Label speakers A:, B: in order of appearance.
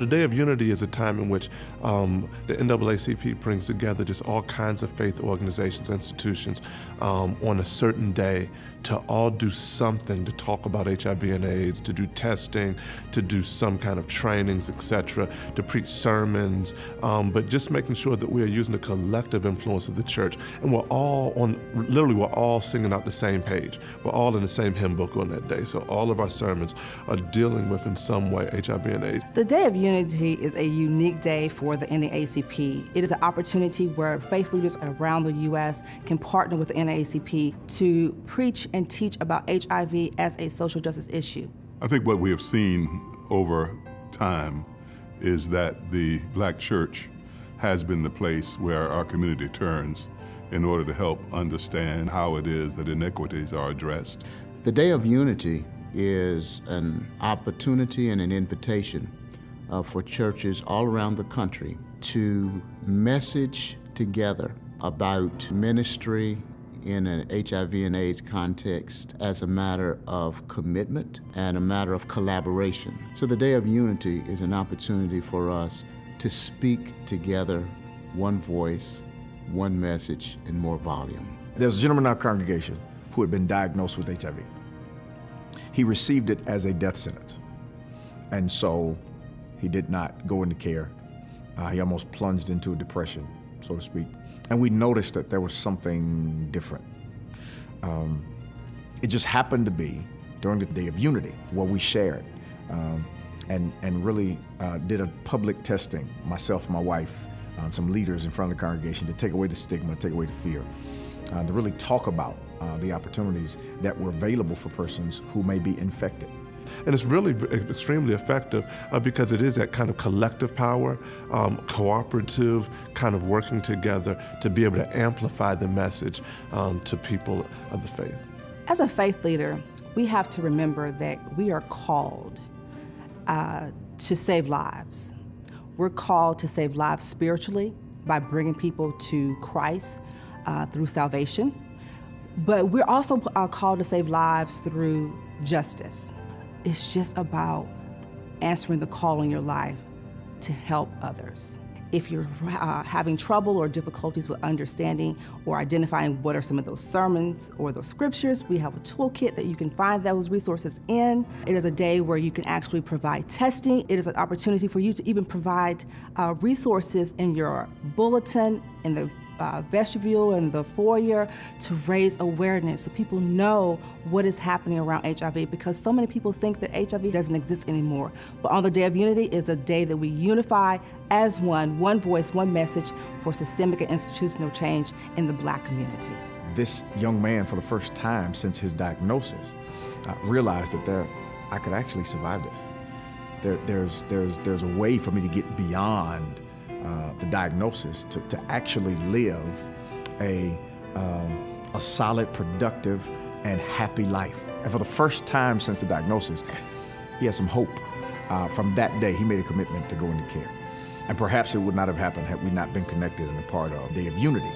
A: The Day of Unity is a time in which the NAACP brings together just all kinds of faith organizations, institutions on a certain day to all do something to talk about HIV and AIDS, to do testing, to do some kind of trainings, etc., to preach sermons, but just making sure that we are using the collective influence of the church. And we're all singing out the same page. We're all in the same hymn book on that day. So all of our sermons are dealing with, in some way, HIV and AIDS.
B: The Day of Unity is a unique day for the NAACP. It is an opportunity where faith leaders around the U.S. can partner with the NAACP to preach and teach about HIV as a social justice issue.
C: I think what we have seen over time is that the Black Church has been the place where our community turns in order to help understand how it is that inequities are addressed.
D: The Day of Unity is an opportunity and an invitation for churches all around the country to message together about ministry in an HIV and AIDS context as a matter of commitment and a matter of collaboration. So the Day of Unity is an opportunity for us to speak together, one voice, one message, in more volume.
E: There's a gentleman in our congregation who had been diagnosed with HIV. He received it as a death sentence. And so he did not go into care. He almost plunged into a depression, so to speak. And we noticed that there was something different. It just happened to be during the Day of Unity where we shared and really did a public testing, myself, my wife, some leaders in front of the congregation, to take away the stigma, take away the fear, to really talk about the opportunities that were available for persons who may be infected.
A: And it's really extremely effective because it is that kind of collective power, cooperative kind of working together to be able to amplify the message to people of the faith.
B: As a faith leader, we have to remember that we are called to save lives. We're called to save lives spiritually by bringing people to Christ through salvation. But we're also called to save lives through justice. It's just about answering the call in your life to help others. If you're having trouble or difficulties with understanding or identifying what are some of those sermons or those scriptures, we have a toolkit that you can find those resources in. It is a day where you can actually provide testing. It is an opportunity for you to even provide resources in your bulletin, in the vestibule and the foyer, to raise awareness so people know what is happening around HIV, because so many people think that HIV doesn't exist anymore. But on the Day of Unity is a day that we unify as one voice, one message for systemic and institutional change in the Black community.
E: This young man, for the first time since his diagnosis, realized that I could actually survive this. There's a way for me to get beyond the diagnosis to actually live a solid, productive, and happy life. And for the first time since the diagnosis, he had some hope. From that day, he made a commitment to go into care. And perhaps it would not have happened had we not been connected and a part of Day of Unity.